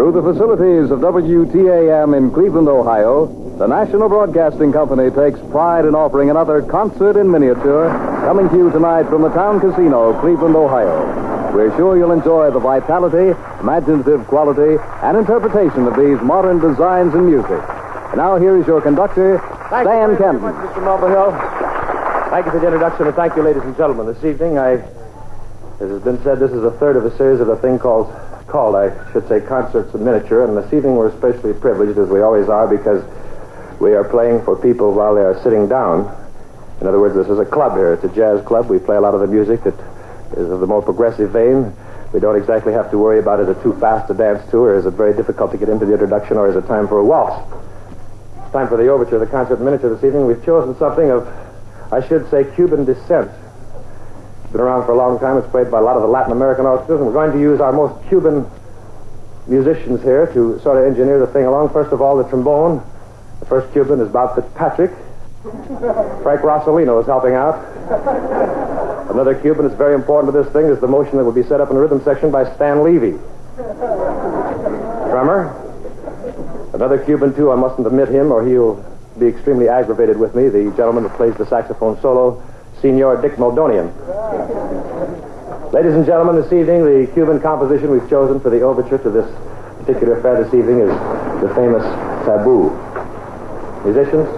Through the facilities of WTAM in Cleveland, Ohio, the National Broadcasting Company takes pride in offering another concert in miniature, coming to you tonight from the Town Casino, Cleveland, Ohio. We're sure you'll enjoy the vitality, imaginative quality, and interpretation of these modern designs and music. And now here is your conductor, Stan Kenton. Thank you very much, Mr. Mulvihill. Thank you for the introduction, and thank you, ladies and gentlemen. This evening, as has been said, this is the third of a series of a thing called, I should say, concerts in miniature. And this evening we're especially privileged, as we always are, because we are playing for people while they are sitting down. In other words, this is a club here. It's a jazz club. We play a lot of the music that is of the more progressive vein. We don't exactly have to worry about is it too fast to dance to, or is it very difficult to get into the introduction, or is it time for a waltz? It's time for the overture, the concert in miniature this evening. We've chosen something of, I should say, Cuban descent. It's been around for a long time. It's played by a lot of the Latin American orchestras, and we're going to use our most Cuban musicians here to sort of engineer the thing along. First of all, the trombone. The first Cuban is Bob Fitzpatrick. Frank Rossolino is helping out. Another Cuban that's very important to this thing is the motion that will be set up in the rhythm section by Stan Levy. Drummer. Another Cuban, too, I mustn't omit him or he'll be extremely aggravated with me, the gentleman that plays the saxophone solo, Senor Dick Moldonian. Ladies and gentlemen, this evening, the Cuban composition we've chosen for the overture to this particular affair this evening is the famous Taboo. Musicians?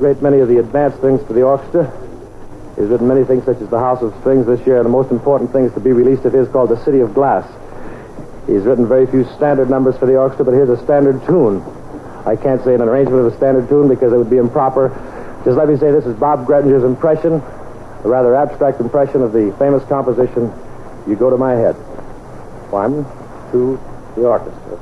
great many of the advanced things for the orchestra. He's written many things such as The House of Strings this year, and the most important thing is to be released of his called The City of Glass. He's written very few standard numbers for the orchestra, but here's a standard tune. I can't say an arrangement of a standard tune because it would be improper. Just let me say this is Bob Grettinger's impression, a rather abstract impression of the famous composition, You Go to My Head. 1, 2, the orchestra.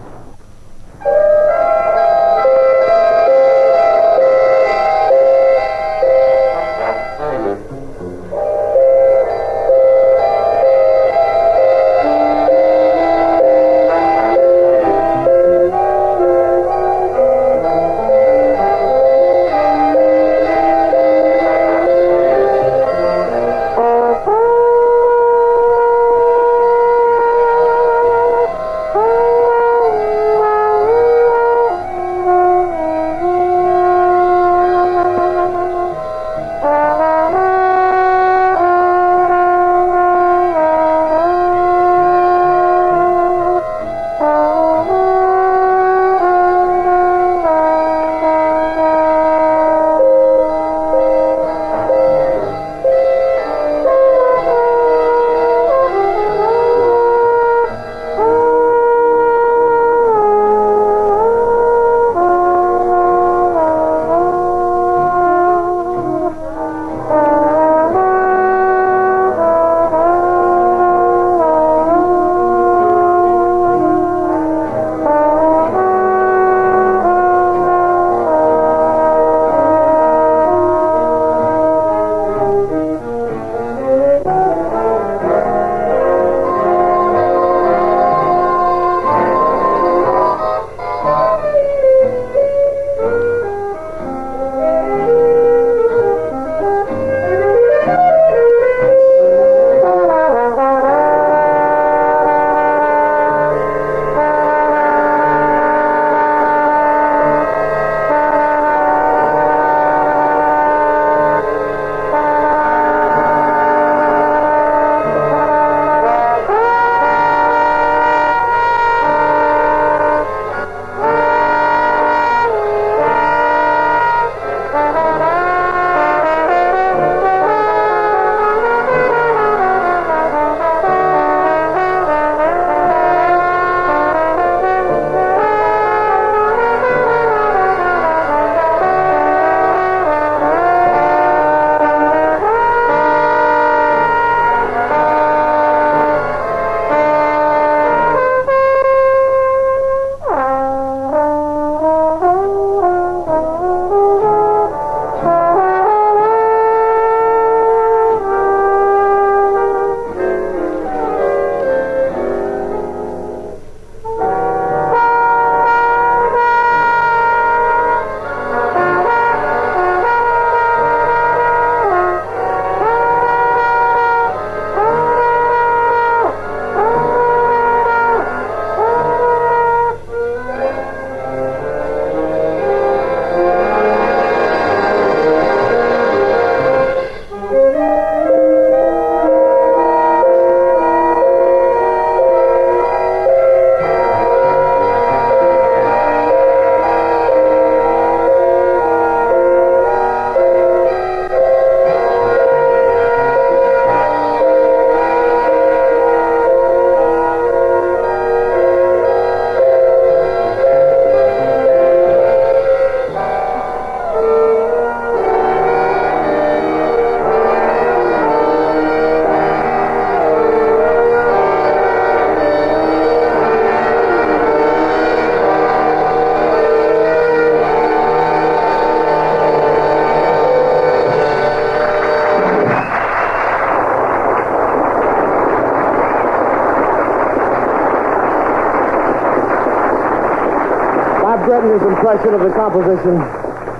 Grettinger's impression of the composition,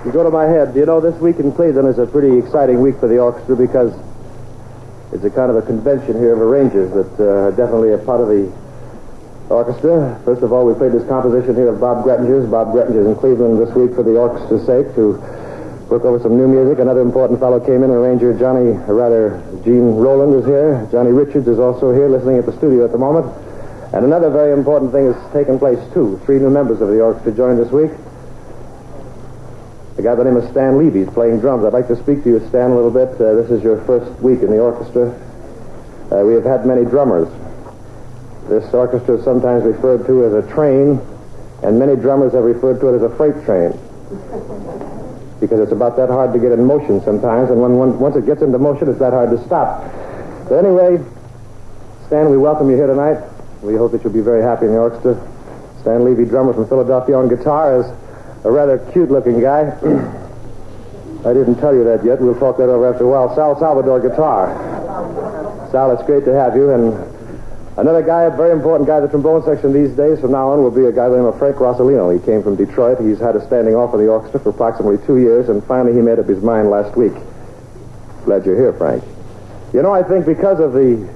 You Go to My Head. You know, this week in Cleveland is a pretty exciting week for the orchestra because it's a kind of a convention here of arrangers that are definitely a part of the orchestra. First of all, we played this composition here of Bob Grettinger's. Bob Grettinger's in Cleveland this week for the orchestra's sake to work over some new music. Another important fellow came in, arranger Gene Rowland is here. Johnny Richards is also here listening at the studio at the moment. And another very important thing has taken place, too. 3 new members of the orchestra joined this week. a guy by the name of Stan Levy. He's playing drums. I'd like to speak to you, Stan, a little bit. This is your first week in the orchestra. We have had many drummers. This orchestra is sometimes referred to as a train, and many drummers have referred to it as a freight train. Because it's about that hard to get in motion sometimes, and once it gets into motion, it's that hard to stop. But anyway, Stan, we welcome you here tonight. We hope that you'll be very happy in the orchestra. Stan Levy, drummer from Philadelphia, on guitar, is a rather cute-looking guy. I didn't tell you that yet. We'll talk that over after a while. Sal Salvador, guitar. Sal, it's great to have you. And another guy, a very important guy in the trombone section these days, from now on, will be a guy by the name of Frank Rossellino. He came from Detroit. He's had a standing off in the orchestra for approximately 2 years, and finally he made up his mind last week. Glad you're here, Frank. You know, I think because of the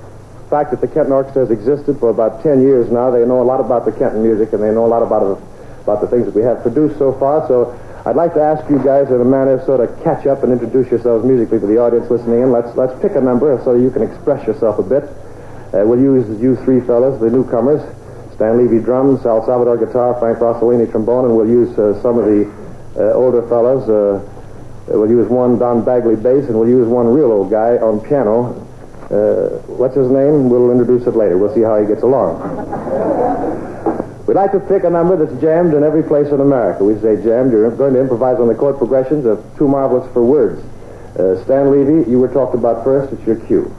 fact that the Kenton Orchestra has existed for about 10 years now, they know a lot about the Kenton music, and they know a lot about the things that we have produced so far. So I'd like to ask you guys in a manner sort of catch up and introduce yourselves musically to the audience listening in. Let's pick a number so you can express yourself a bit. We'll use you three fellas, the newcomers, Stan Levy drums, Sal Salvador guitar, Frank Rossellini trombone, and we'll use some of the older fellas. We'll use one Don Bagley bass, and we'll use one real old guy on piano. What's his name? We'll introduce it later. We'll see how he gets along. We'd like to pick a number that's jammed in every place in America. We say jammed. You're going to improvise on the chord progressions of Too Marvelous for Words. Stan Levy, you were talked about first. It's your cue.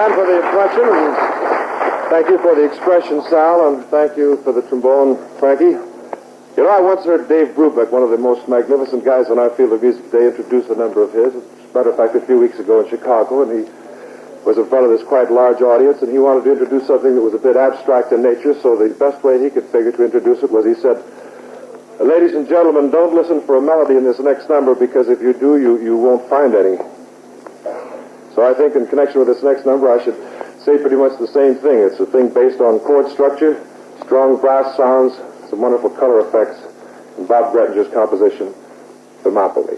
For the impression, and thank you for the expression, Sal, and thank you for the trombone, Frankie. You know, I once heard Dave Brubeck, one of the most magnificent guys in our field of music today, introduce a number of his. As a matter of fact, a few weeks ago in Chicago, and he was in front of this quite large audience, and he wanted to introduce something that was a bit abstract in nature, so the best way he could figure to introduce it was he said, ladies and gentlemen, don't listen for a melody in this next number, because if you do, you won't find any. So I think in connection with this next number, I should say pretty much the same thing. It's a thing based on chord structure, strong brass sounds, some wonderful color effects in Bob Grettinger's composition, Thermopylae.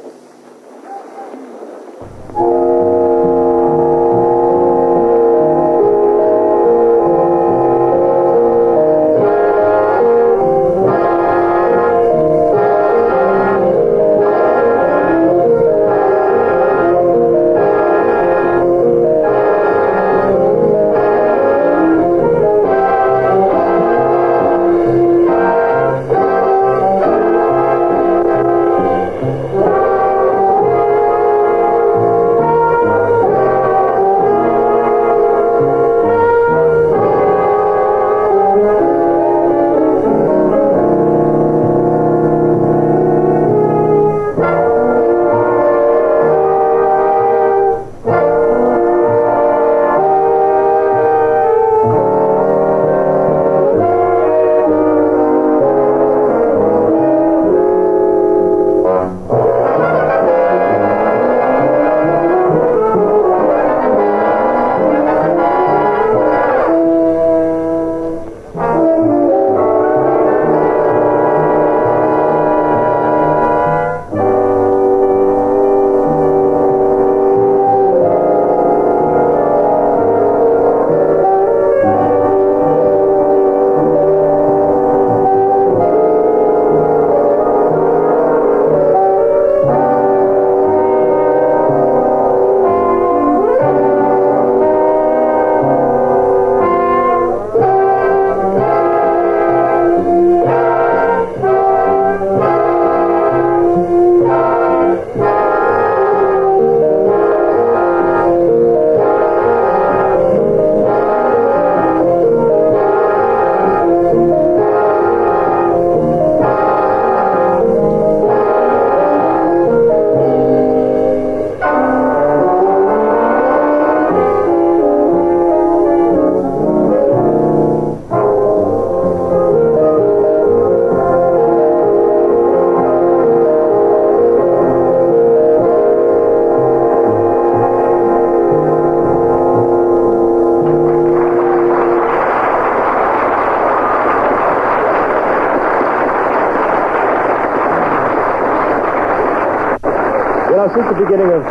Since the beginning of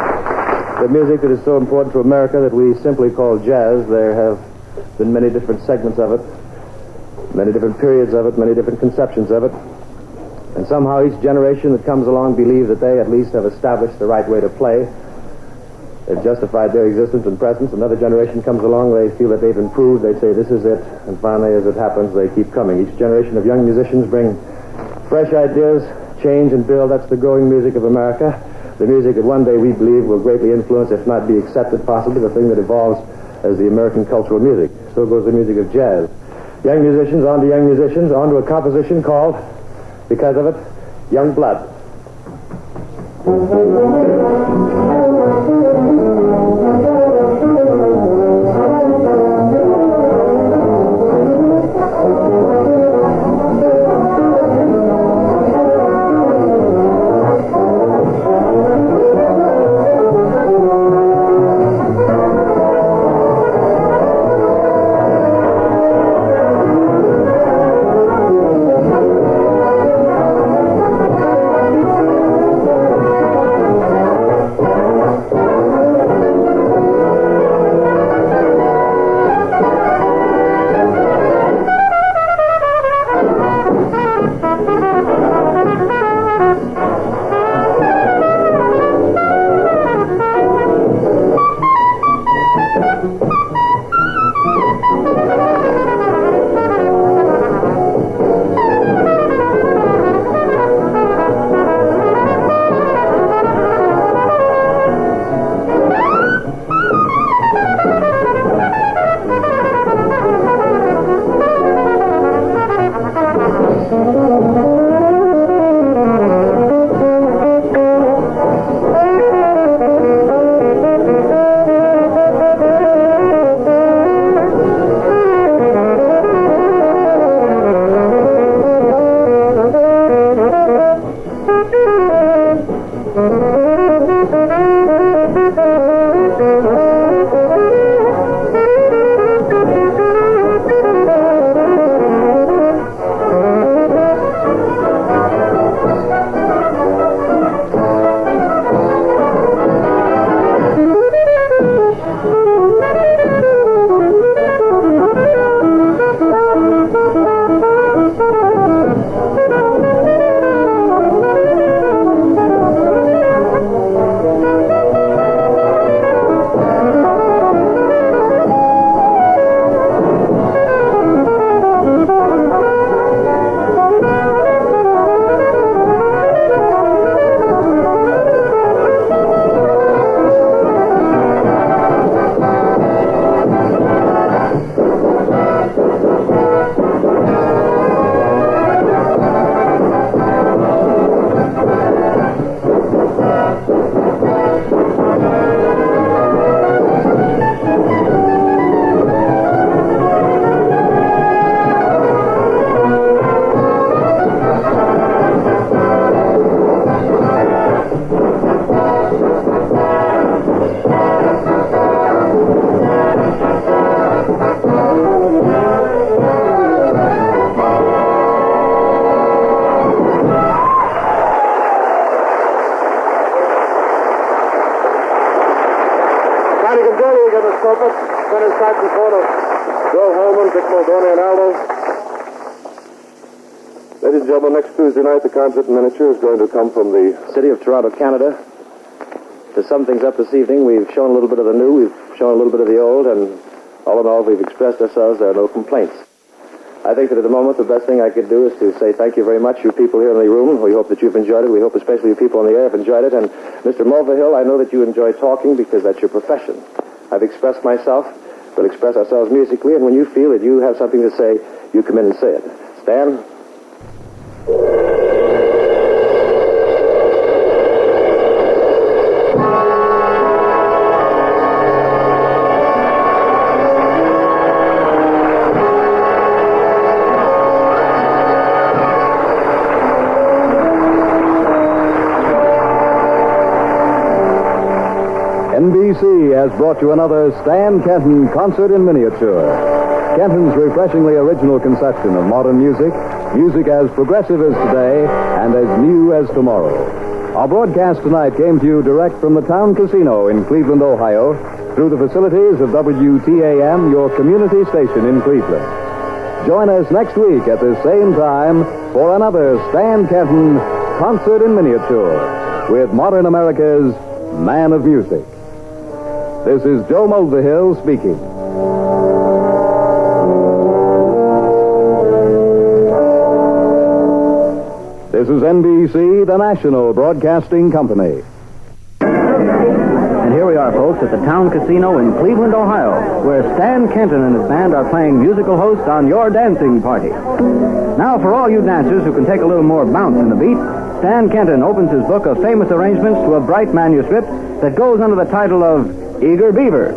the music that is so important to America that we simply call jazz, there have been many different segments of it, many different periods of it, many different conceptions of it. And somehow each generation that comes along believes that they at least have established the right way to play. They've justified their existence and presence. Another generation comes along, they feel that they've improved, they say this is it, and finally as it happens they keep coming. Each generation of young musicians bring fresh ideas, change and build. That's the growing music of America. The music that one day we believe will greatly influence, if not be accepted possibly, the thing that evolves as the American cultural music. So goes the music of jazz. Young musicians on to young musicians, on to a composition called, because of it, Young Blood. Aldo, Donnie and Aldo. Ladies and gentlemen, next Tuesday night, the concert in miniature is going to come from the city of Toronto, Canada. To sum things up this evening, we've shown a little bit of the new, we've shown a little bit of the old, and all in all, we've expressed ourselves. There are no complaints. I think that at the moment, the best thing I could do is to say thank you very much, you people here in the room. We hope that you've enjoyed it. We hope especially you people on the air have enjoyed it. And Mr. Mulvihill, I know that you enjoy talking because that's your profession. I've expressed myself. We'll express ourselves musically, and when you feel that you have something to say, you come in and say it. Stan? NBC has brought you another Stan Kenton concert in miniature. Kenton's refreshingly original conception of modern music, music as progressive as today and as new as tomorrow. Our broadcast tonight came to you direct from the Town Casino in Cleveland, Ohio, through the facilities of WTAM, your community station in Cleveland. Join us next week at the same time for another Stan Kenton concert in miniature with modern America's Man of Music. This is Joe Mulvihill speaking. This is NBC, the national broadcasting company. And here we are, folks, at the Town Casino in Cleveland, Ohio, where Stan Kenton and his band are playing musical host on your dancing party. Now, for all you dancers who can take a little more bounce in the beat, Stan Kenton opens his book of famous arrangements to a bright manuscript that goes under the title of Eager Beaver.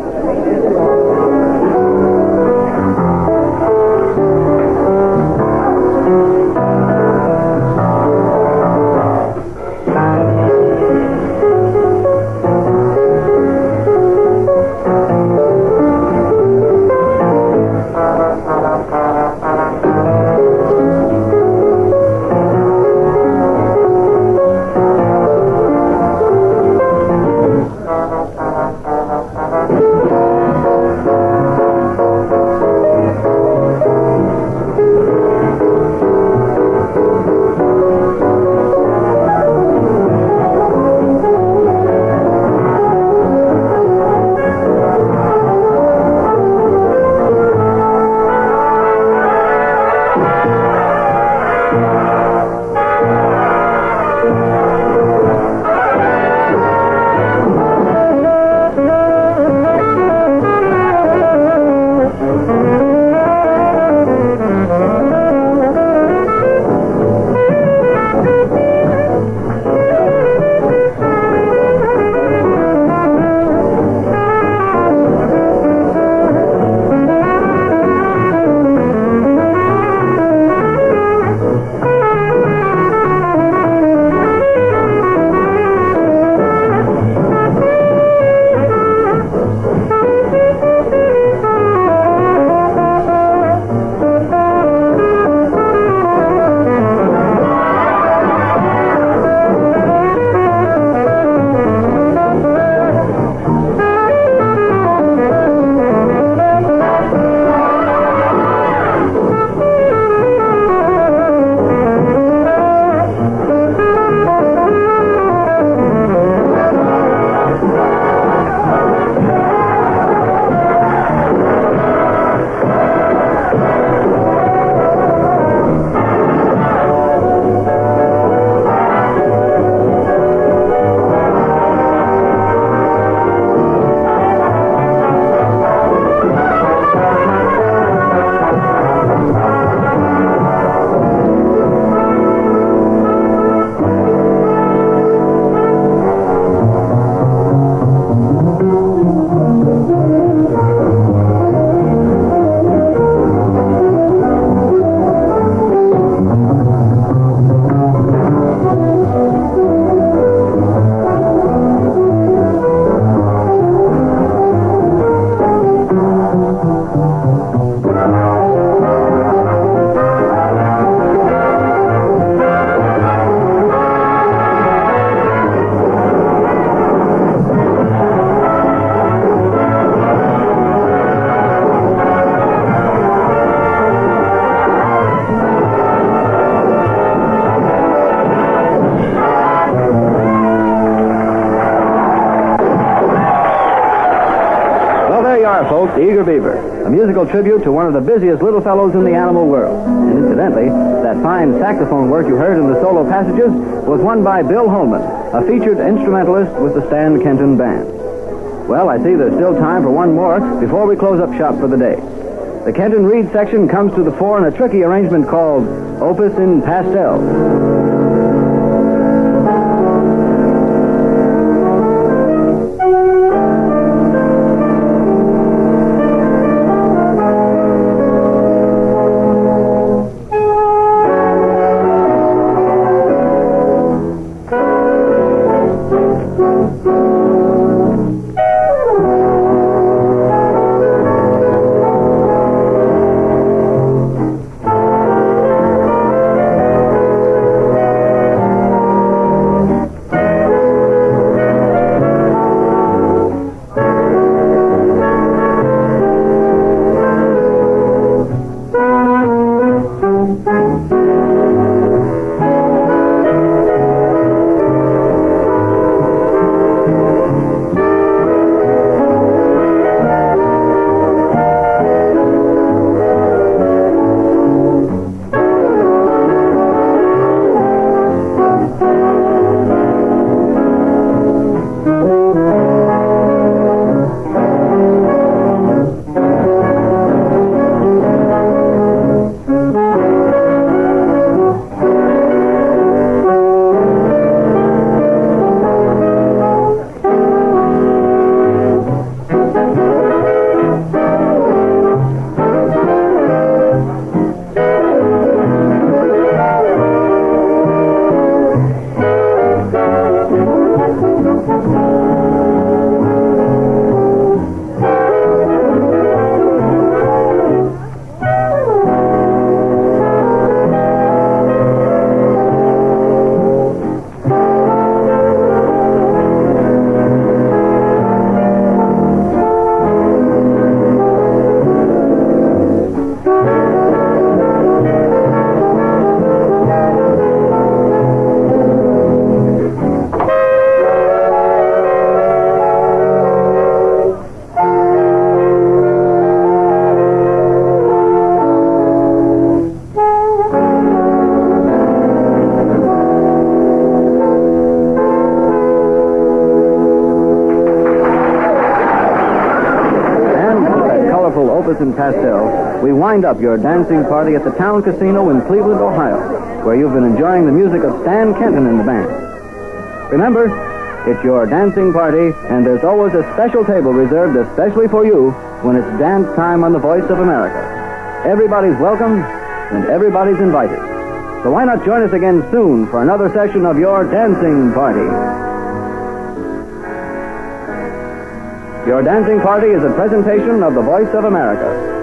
Eager Beaver, a musical tribute to one of the busiest little fellows in the animal world. And incidentally, that fine saxophone work you heard in the solo passages was won by Bill Holman, a featured instrumentalist with the Stan Kenton Band. Well, I see there's still time for one more before we close up shop for the day. The Kenton Reed section comes to the fore in a tricky arrangement called Opus in Pastel. Opus in Pastel, we wind up your dancing party at the Town Casino in Cleveland, Ohio, where you've been enjoying the music of Stan Kenton and the band. Remember, it's your dancing party, and there's always a special table reserved especially for you when it's dance time on the Voice of America. Everybody's welcome, and everybody's invited. So why not join us again soon for another session of your dancing party? Your Dancing Party is a presentation of the Voice of America.